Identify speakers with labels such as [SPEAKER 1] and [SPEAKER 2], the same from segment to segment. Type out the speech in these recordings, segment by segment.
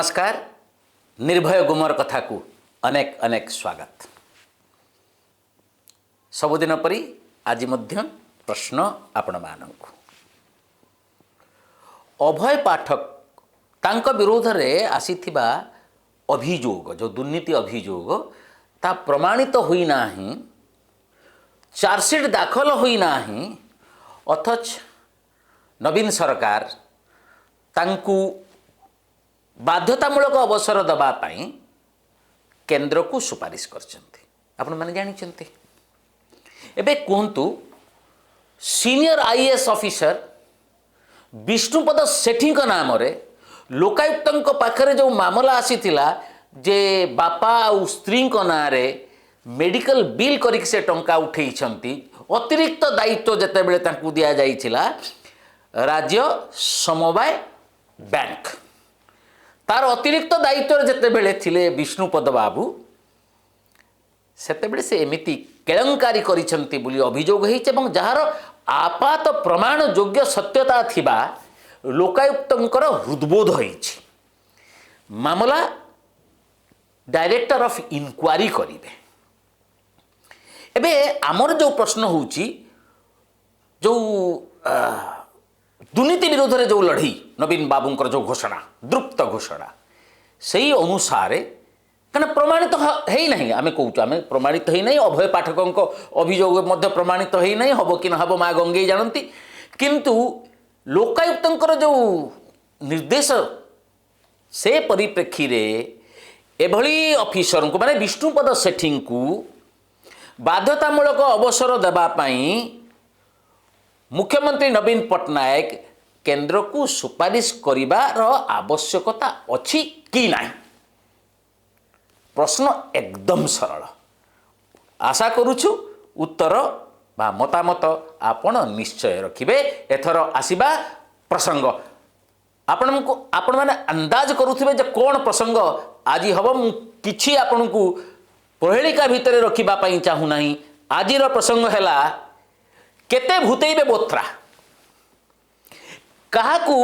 [SPEAKER 1] नमस्कार। निर्भय गुमर कथा को अनेक अनेक स्वागत। सबुदिन परी आज मध्य प्रश्न आपण मानक अभय पाठक तांक विरोध रे आसीथिबा अभियोग जो दुर्नीति अभियोग ता प्रमाणित होई नाही, चार्जशीट दाखल होई नाही, अथच नवीन सरकार तांकु बाध्यतामूलक अवसर दबा पाई केंद्र को सुपारिश करछन्ते। आपण माने जानिछन्ते। एबे कहंतु सीनियर आईएएस ऑफिसर विष्णुपद सेठी नाम रे लोकायुक्तंक पाखरे जो मामला आसीथिला जे बापा और स्त्री ना रे मेडिकल बिल करिक से टंका उठेइछन्ती, अतिरिक्त दायित्व जते बेले तांकु दिया जाइथिला राज्य समवाय बैंक तार अतिरिक्त दायित्व जिते बेले थिले विष्णुपद बाबू सेते से एमिति केलंकारी करिसंती बोली अभियोग होइछ एवं जहार आपात प्रमाण योग्य सत्यता थिबा लोकायुक्तंकर हृदबोध होइछ। मामला डायरेक्टर ऑफ इनक्वारी करिवे। एबे आमर जो प्रश्न होउची जो दुर्नीति विरोध में जो लड़ी नवीन बाबूंकर जो घोषणा द्रुप्त घोषणा से अनुसार कहीं प्रमाणित है नहीं, आम कौच आम प्रमाणित है नहीं, अभय पाठकों अभियोग प्रमाणित है नहीं, हम कि हम माँ गंगे जानती, किंतु लोकायुक्तंकर जो निर्देश से परिप्रेक्षी रे एभली ऑफिसर को माने विष्णुपद सेठी को बाध्यतामूलक अवसर देबा पाई मुख्यमंत्री नवीन पट्टनायक केंद्र को सुपारिश करिबार आवश्यकता अछि कि नहीं? प्रश्न एकदम सरल। आशा करुछु उत्तर बा मतामत आपण निश्चय रखिबे। एथर आसीबा प्रसंग आपण माने अंदाज करुथिबे जे कोन प्रसंग आज हबो। मु किछि आपण को प्रहेलिका भितरे रखिबा पई चाहू नाही। आजिर प्रसंग हैला केते भूतेइबे बोथ्रा काहाकू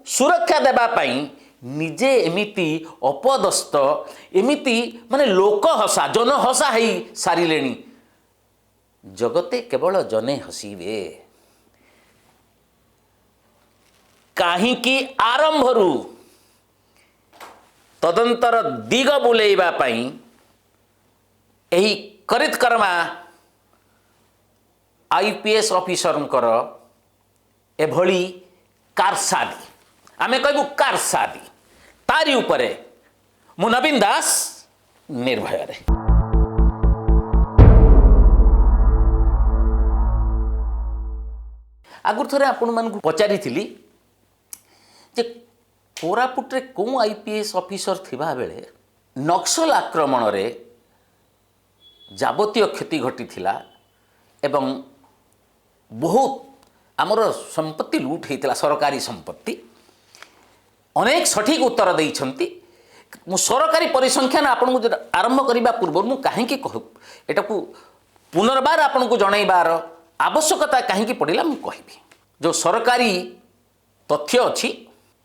[SPEAKER 1] सुरक्षा देबा पाई निजे एमिति अपदस्थ एमिति माने लोक हसा जन हसा है सारिलेनी। जगते केवल जने हसीबे काहींकि आरंभरू तदंतर दिग बुलेइबा पाई एही करित कर्मा आईपीएस ऑफिसर एभली कारसादी आमे कहबू कारसादी तारी उपरे मु नवीन दास निर्भय रे। आगुर थरे आपण मानकु पचारि थिली जे कोरापुट रे को आईपीएस ऑफिसर थिबा बेले नक्सल आक्रमण रे जाबतीय क्षति घटी थिला एवं बहुत आमर संपत्ति लूट होता सरकारी संपत्ति अनेक सठिक उत्तर देइछंती। मु सरकारी परिसंख्यान आपन को आरंभ करबा पूर्व मु काहे कि कहू एटा को पुनर्बार आपन को जणाइबार आवश्यकता काहे कि पड़िला मु कहबी। जो सरकारी तथ्य अछि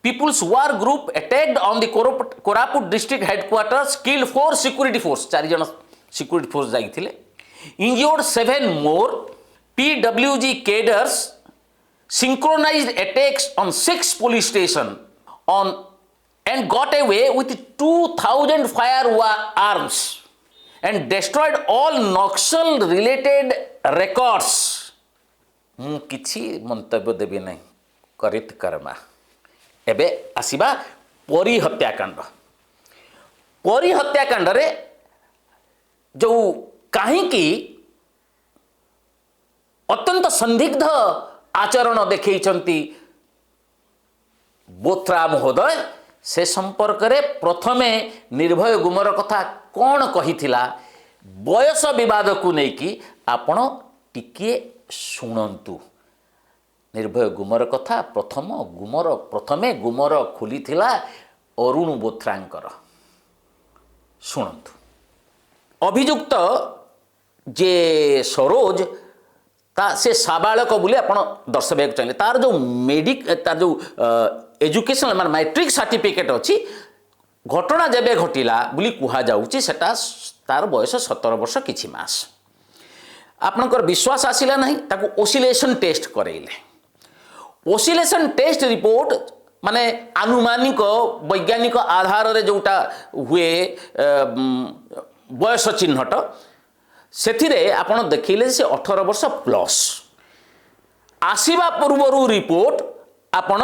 [SPEAKER 1] people's war group attacked on the Koraput district headquarters killed 4 security force 4 जन सिक्योरिटी फोर्स जाइथिले injured 7 more PWG cadres synchronized attacks on 6 police stations and got away with 2,000 firearms and destroyed all Naxal related records. मु किछि मंतव्य देबी नहीं करित कर्मा। एबे आसीबा परी हत्याकांड रे जो काहींकि अत्यंत संदिग्ध आचरण देखैछंती बोथ्रा महोदय से संपर्क रे प्रथमे निर्भय गुमर कथा कौन कहिथिला बयस विवाद को लेकिन आपण टिके शुणंतु। निर्भय गुमर कथा प्रथमे गुमर खुली थिला अरुण बोथ्रांकर शुणंतु। अभियुक्त जे सरोज ता से साबालक बोली आपण दर्शाइक चाहिए तार जो तार जो एजुकेशन मान मैट्रिक सर्टिफिकेट अच्छी घटना जेबे घटिला बोली कुहा जाउची सेटा तार बयस 17 वर्ष किछि मास। आपनकर विश्वास आसिला नहीं ताकू ओसिलेशन टेस्ट करेइले। ओसिलेशन टेस्ट रिपोर्ट माने आनुमानिक वैज्ञानिक आधार रे जोटा हुए बयस चिन्हट सेथिरे आपण देखिले से 18 वर्ष प्लस आसीबा पूर्वरु रिपोर्ट आपण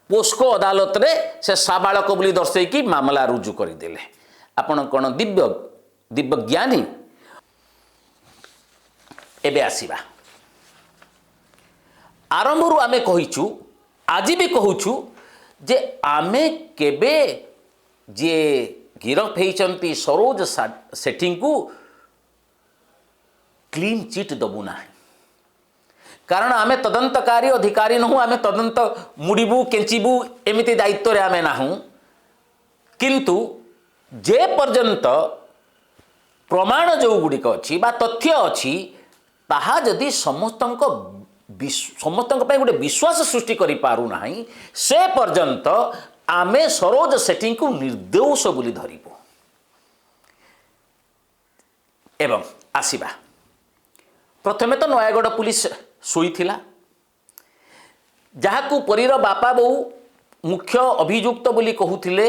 [SPEAKER 1] पोस्को अदालत रे से साबालक बोली दर्शे कि मामला रुजु करदेले। आपण कोन दिव्य ज्ञानी। एबे आसीबा आरंभरू आमे कहिचु आज भी कहूचु जे आमे केबे जे गिरफ होइचंती सरोज सेठी को क्लीन चिट दबु ना। कारण आमे तदंतकारी अधिकारी नहु, आमे तदंत मुड़बू केंचीबू एमिति दायित्व रे आमे नाहु। किंतु जे पर्यंत प्रमाण जो गुड़िक अच्छी बा तथ्य अच्छी ताहा जदि समस्तंक पे गोटे विश्वास सृष्टि करि पारु नाही से पर्यंत आमे सरोज सेठी को निर्दोष बोली धरिबो। एवं आसीबा प्रथमे तो नयागढ़ पुलिस शोईथिला जहाकू परीर बापा बो मुख्य अभियुक्त बोली कहूथिले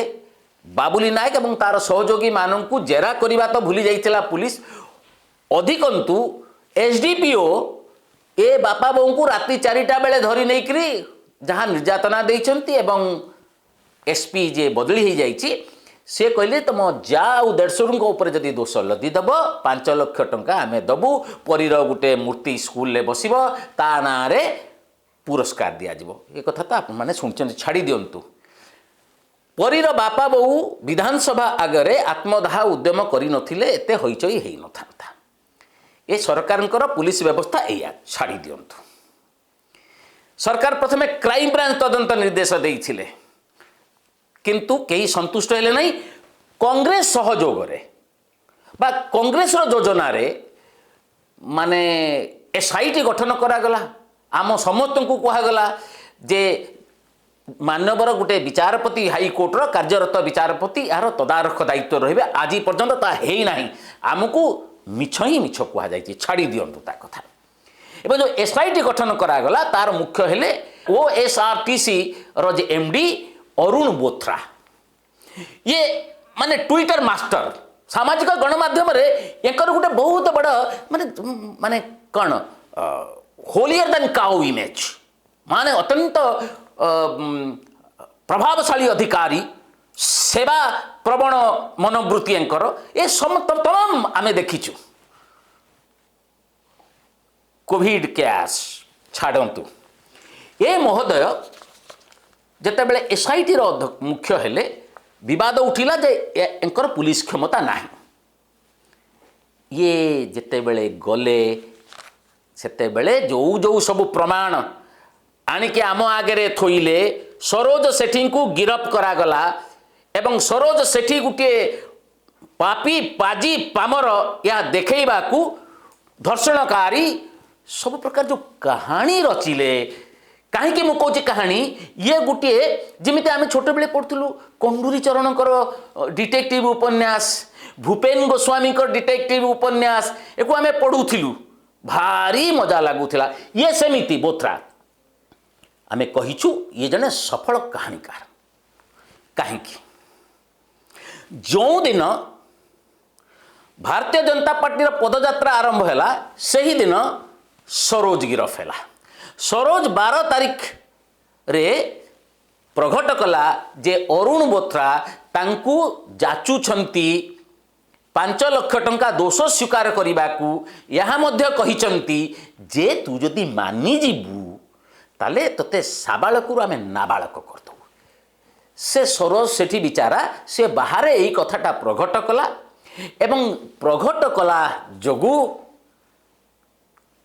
[SPEAKER 1] बाबुली नायक एवं तार सहयोगी माननकू जेरा करिबा तो भूली जाइथिला पुलिस। अधिकंतु एसडीपीओ ए बापा बो को राति 4टा बेले धरी नहीं करी जहाँ निर्यातना देइछंती एवं एसपी जे बदली हो जाइछि से कहले तुम जा आ 150 ऊपर जदि दोष लदी दब 5 लाख टंका आमे दबु परीर गुटे मूर्ति स्कूल ले बसिबो ता ना रे पुरस्कार दिया जिवो। ए कथा तो आप माने सुनचंती छाड़ी दियंतु। परीर बापा बो विधानसभा आगरे आत्मदाह उद्यम करि नथिले एते होइचई हेइ नथांता। ए सरकारंकर पुलिस व्यवस्था एया छाड़ी दियंतु। सरकार प्रथमे क्राइम ब्रांच तदंत निर्देश देइथिले किंतु कई संतुष्ट हेले नहीं। कांग्रेस सहयोग रे बा कांग्रेस रो योजना रे माने एसआईटी गठन करा गला। आम समस्त को कहा गला जे मानवर गुटे विचारपति हाईकोर्ट रो कार्यरत विचारपति यार तदारख दायित्व रहिबे। आज पर्यंत ता हेई नाही। आमको मिछ ही मिछ कहा जाइछि छाड़ी दियंतु ता कथा। एबे जो एसआईटी गठन करा गला तार मुख्य हेले ओएसआरटीसी रो जे एमडी अरुण बोथ्रा। ये माने ट्विटर मास्टर सामाजिक गणमाध्यम रे एकर गुटे बहुत बड़ माने माने कौन होलियर देन काउ इमेज माने अत्यंत प्रभावशाली अधिकारी सेवा प्रवण मनोवृत्ति एंकर ए तमाम आमे देखिछु। कोविड केस छाड़ंतु ए महोदय जेतेबेले एसआईटी रो मुख्य हेले विवाद उठिला जे एंकर पुलिस क्षमता नाही। ये जेतेबेले गले सेतेबेले जो सब प्रमाण आनिके आम आगे थोइले सरोज सेठी को गिरफ करागला एवं सरोज सेठी गुटे पापी पाजी पामर या देखैबाकू धर्षणकारी सब प्रकार जो कहानी रचिले। कहीं मु कहूँ कहानी ये गोटे जमी आम छोट बेले पढ़ुलु कंडूरी चरणकर डिटेक्टिव उपन्यास भूपेन गोस्वामी डिटेक्टिव उपन्यास एक आम पढ़ुलु भारी मजा लगुला। ये सेमिति बोथ्रा आम कहीचु ये जने सफल कहानीकार। कहीं जो दिन भारतीय जनता पार्टी पदयात्रा आरंभ है से ही दिन सरोज गिरफ है। सरोज 12 तारीख रे प्रकट कला जे अरुण बोथ्रा तांकू जाचुछंती 5 लाख टंका दोष स्वीकार करने को यहाँ मध्य कहिचंती जे तू जदि मानि जीवु ताले तते साबालकरू आमे नाबालक करदो। से सरोज सेठी बिचारा से बाहर यही कथाटा प्रकट कला एवं प्रकट कला जोगु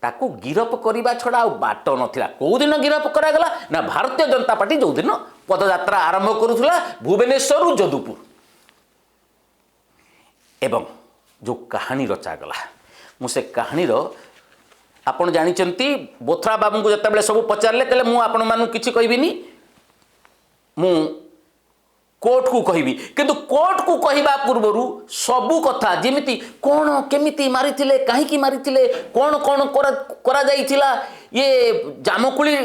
[SPEAKER 1] ताकू गिरफ करने छड़ा बाट नाला। कौ दिन गिरफ करागला ना भारतीय जनता पार्टी जो दिन पदयात्रा आरंभ करुला भुवनेश्वर जदुपुर एवं जो कहानी रचागला मुझे कहानी आपन जानी बोथ्रा बाबू को जिते सब पचारे कहले मु आपण मानू किछि कहबिनी मु कोर्ट को कहबी किंतु कोर्ट को कहबा पूर्वरु सबु कथा जेमिति कोण केमिति मारिथिले काहीकि मारिथिले कोण कोण करा जाइथिला ये जामकुली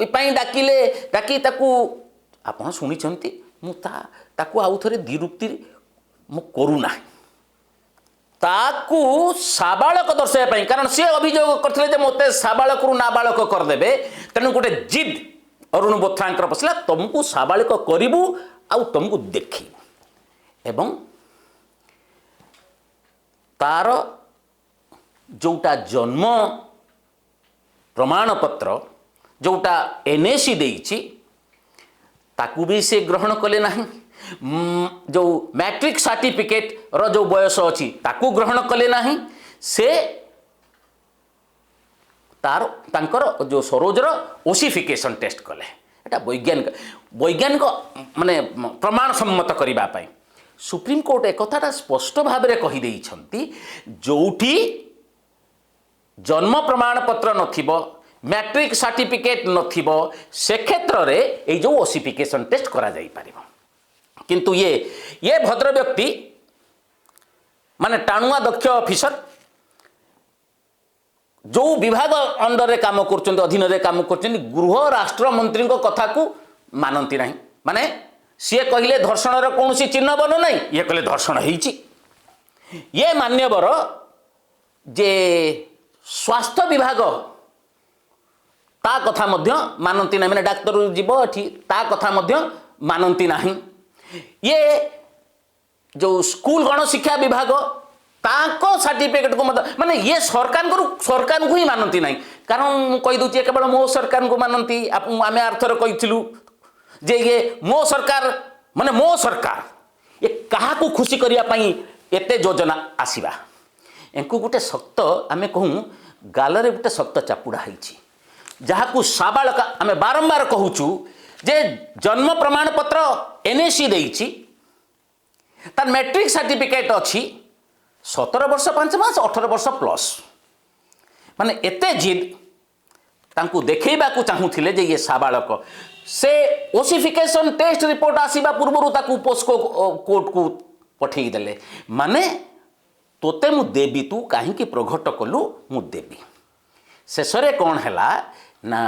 [SPEAKER 1] पई डाकी ताकू आपण सुनिचंती मु ताकू आउ थरे दिरुक्ति मु करूना ताकू साबालक दर्शाइबा कारण सी अभियोग करथिले जे मते साबालक रु नाबालक करदेबे तेणु गोटे जिद अरुण बोथ्रांकर पसला तुमको साबालक करिबू आउ तुमको देखी एवं तार जोटा जन्म प्रमाण पत्र जोटा एनएसी देइछि ताकू भी से ग्रहण कले नहीं जो मैट्रिक सर्टिफिकेट रो जो बयस अच्छी ताकू ग्रहण कले नहीं से तार तांकर जो सरोजर ओसिफिकेशन टेस्ट कले एटा वैज्ञानिक माने प्रमाण सम्मत करिबा पई सुप्रीम कोर्ट एक कथाटा स्पष्ट भाव में कही देइछंती जोठी जन्म प्रमाण पत्र नथिबो मैट्रिक सर्टिफिकेट नथिबो से क्षेत्र रे ए जो ओसिफिकेशन टेस्ट करा जाई परिबो किंतु ये भद्र व्यक्ति माने टाणुआ दक्ष ऑफिसर जो विभाग अंडर रे काम करछन्ती अधीन रे काम करछन्ती गृह राष्ट्र मंत्री को कथा को मानती नहीं माने सी कहले धर्षण रो कौन चिन्ह बन नहीं ये कहले धर्षण ହେଇଛି ये मान्यवर जे स्वास्थ्य विभाग ता कथा मध्य मानती नहीं माने डाक्टर जीव एठी ता कथा मध्य मानती नहीं ये जो स्कूल गण शिक्षा विभाग ताको सर्टिफिकेट को मत माने ये सरकार को ही मानती नहीं कारण कहि दूची केवल मो सरकार को मानती आमे अर्थर कहिथिलु जे ये मो सरकार माने मो सरकार ये कहा को खुशी करिया पई एते योजना आसीबा एंकु गुटे सक्त आमे कहूँ गालरे गुटे सक्त चापुड़ा हैछि जहाँ को साबालक आमे बारंबार कहूचु जे जन्म प्रमाण पत्र एनएसी देइछि तार मैट्रिक सर्टिफिकेट अच्छी 17 वर्ष 5 मास 18 वर्ष प्लस माने एते जिद तांकु देखैबा को चाहूथिले जे ये साबालक से ओसिफिकेशन टेस्ट रिपोर्ट आसीबा पूर्वरु ताकू पोस्को कोर्ट को पठेई देले माने तोते मु देबी तू काहे कि प्रघट कलु मु देबी शेषरे कौन हैला ना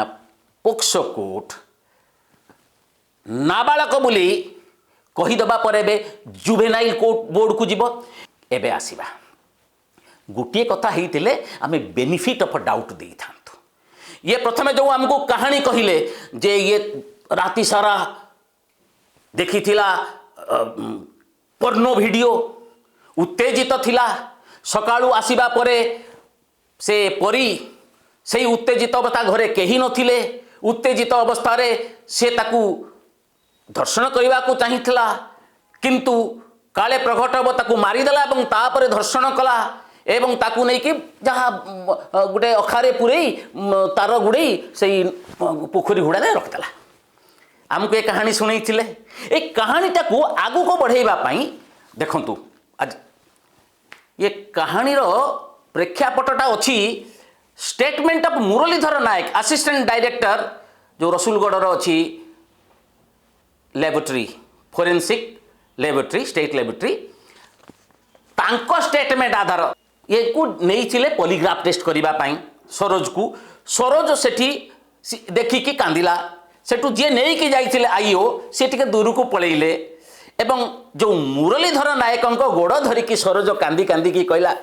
[SPEAKER 1] पोक्सो कोर्ट नाबालक बोली कहीदबा पर एबे जुवेनाइल कोर्ट बोर्ड को जीव एबे आसीबा गोटे कथा हेतिले आमे बेनिफिट ऑफ डाउट दे थांतु ये प्रथमे जो हमको कहानी कहिले जे ये राति सारा देखी थिला पर्नो वीडियो उत्तेजित थिला सकाळू आसीबा परे से परी से उत्तेजित अवस्था घरे कहीं नथिले उत्तेजित अवस्था रे से ताकू धर्षण करने को चाहिए किंतु काले प्रघट हम ताकू मारिदेला और तापर धर्षण कला एवं ताकू नहीं कि जहाँ गोटे अखारे पुरई तार गुड़े से पोखरी हुड़ा रखिदेला आमको ये कहानी शुणी ये कहानीटा को आगू को बढ़ाई देखु आज ये कहानी प्रेक्षापटटा अच्छी statement of Murlidhar Nayak assistant director जो रसुलगढ़ अच्छी laboratory forensic laboratory state laboratory तांको स्टेटमेंट आधार ये को नहीं पॉलीग्राफ टेस्ट करने सरोज को सरोज सेठी देखिकी कांदिला सेठू जी नहीं कि जाइए आईओ सी टे दूर को पलैले एवं जो मुरलीधर नायक गोड़ धरिकी सरोज कांदी कांदी की कहला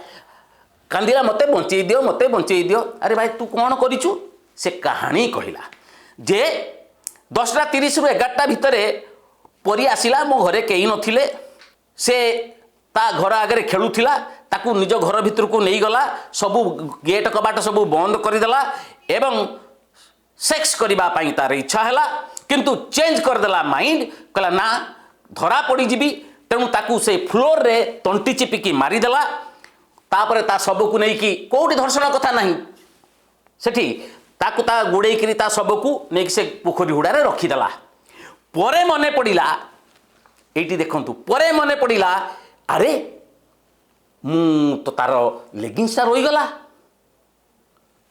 [SPEAKER 1] कांदिला मते बंचई दियो अरे भाई तू कौन करिचु से कहानी कहला जे 10:30 रु 11टा भितर परी आसिला मो घरे कहीं नथिले से ता घर आगे खेलुथिला ताकू निज घर भितर को नहीं गला सबू गेट कबाट सबू बंद करदेला एवं सेक्स करबा पई तार इच्छा हैला किंतु चेंज करदेला माइंड कहला ना धरा पड़ी जीवी तेणु ताकू से फ्लोर रे तंटी चिपिकी मारिदेला तापर ता सबको नहीं कि कोठी धर्षण कथा नहीं सेठी ताकू ता गुड़े करी ता सबको नहीं से पोखरी हुड़ारे रखीदेला परे मने पड़िला एटी देखंतु परे मने पड़िला अरे मु तो तार लेगिंग्सटा रहीगला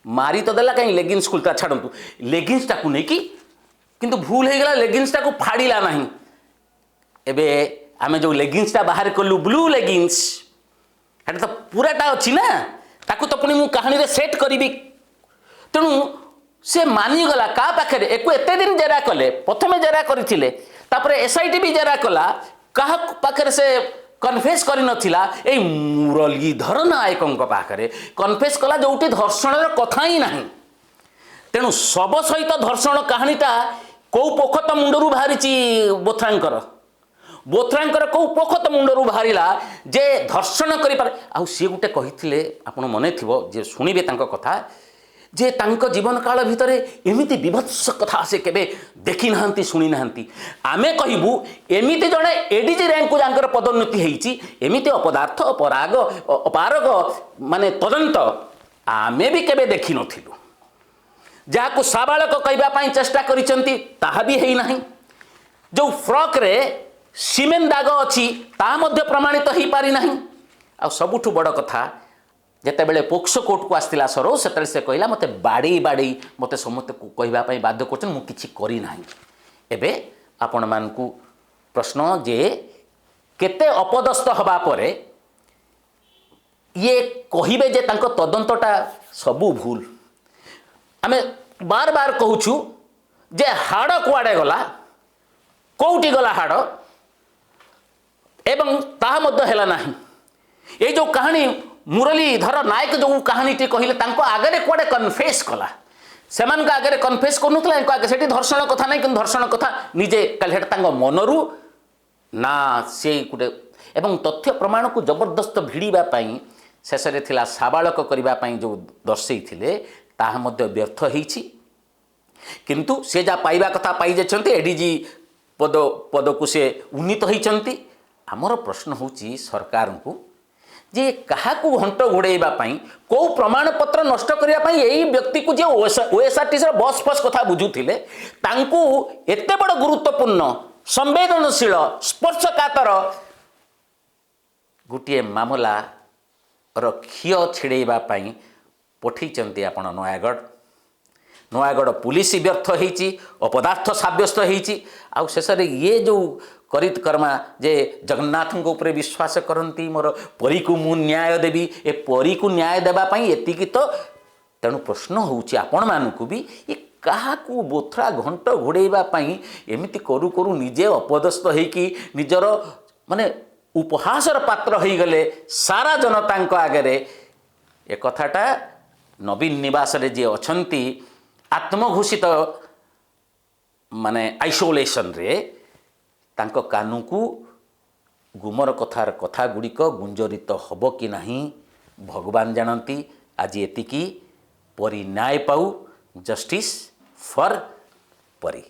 [SPEAKER 1] मारी तो देला कहीं लेगिंग्स खुलता छाड़ू लेगिंग्सटा को नहीं कि किंतु भूल हो गला लेगिंग्सटा को फाड़िला नहीं एबे आमे जो लेगिंग्सटा बाहर कलु ब्लू लेगिंग्स हेटा तो पूराटा अच्छी ना ताकू तो पुणी मु कहानी रे सेट करी तेणु से मानिगला का पाखे एक एते दिन जेरा कले प्रथमे जेरा करथिले तापरे एसआईटी भी जेरा कला कहा पाखे से कन्फेस कर नथिला ए मुरलीधर नायकों पाखे कन्फेस कला जोटी धर्षण कथा ही नहीं तेणु शव सहित धर्षण कहानीटा कौ पोखत मुंडरू बाहरी बोथरांकर कौ पोखत मुंडरू बाहरिला जे धर्षण कर सी गोटे कही आपण मन थो जे शुणे कथा जे तांको जीवन काल भितर एमिति विभत्स कथा से केबे देखी नाहंती शुणी नाहंती आमे कहिबू एमिति जड़े एडीजी रैंक को जांकर पदोन्नति हेइची एमिति अपदार्थ अपराग अपारग माने तदंत आमे भी केबे देखी नथिलु जहाँ साबालक कहवाई चेष्टा करिसंती ताहा भी हेई नाही जो फ्रॉक रे सीमेंट दाग अच्छी ता मध्य प्रमाणित हो पारि नाही आ सबुठु बड़ कथा जेतेबेले पोक्सो कोर्ट को आसला सरोज से कहला मते बाड़ी बाड़ी मते समस्त कहवाई बाध्य कर मु किछि करि नाही एबे आपण मानकु प्रश्न जे केते अपदस्थ हवा परे ये कहिबे जे तांको तदंतटा सबु भूल आमे बार बार कहूछु जे हाड़ कुआडे गला कोउटी गला हाड़ एवं ताहा मध्य हेला नाही ए जो कहानी मुरलीधर नायक जो कहानीटी कहले तांको आगे कुआडे कन्फेस कला सेमान आगे कन्फेस करूला आगे से धर्षण कथा नहीं कि धर्षण कथा निजे कल मनरू ना से गोटे एवं तथ्य प्रमाण को जबरदस्त भिड़ापी शेष थिला साबालक करने जो दर्शे ताहा मध्य व्यर्थ होईछि किंतु से जा पाइबा कथा पाई जाइछन्ति एडीजी पद को से उन्नीत होईछन्ति आमर प्रश्न होची सरकार को जे कहा घंट घोड़ाइबा कौ प्रमाण पत्र नष्ट करने यही व्यक्ति को जे ओएसआरटीसी बस फस कथा बुझुथिले तांकु एते बड़ गुरुत्वपूर्ण संवेदनशील स्पर्शकातर गोटे मामला क्षीय छिड़ाइबा पठेइचंती आपण नयागढ़ पुलिस व्यर्थ होईची अपदार्थ साब्यस्त होईची आउ शेष ये जो करित कर्मा जे जगन्नाथ ऊपर विश्वास करती मोर परी को मु न्याय देवी ए परी को न्याय देवाई एतिकी तो तेणु प्रश्न होउची आपण मानकु भी ये क्या बोथरा घंट घोड़ाइवाई एमती करू करू निजे अपदस्थ होइकी निजर माने उपहासर पात्र हो गले सारा जनता आगे ए कथाटा नवीन निवास रे जे अछंती आत्मघोषित माने आइसोलेशन रे तांको कानू को गुमर कथार कथा गुड़िक गुंजरित हब कि नहीं भगवान जानती आज एतिकी परी न्याय पाऊ जस्टिस फॉर परी।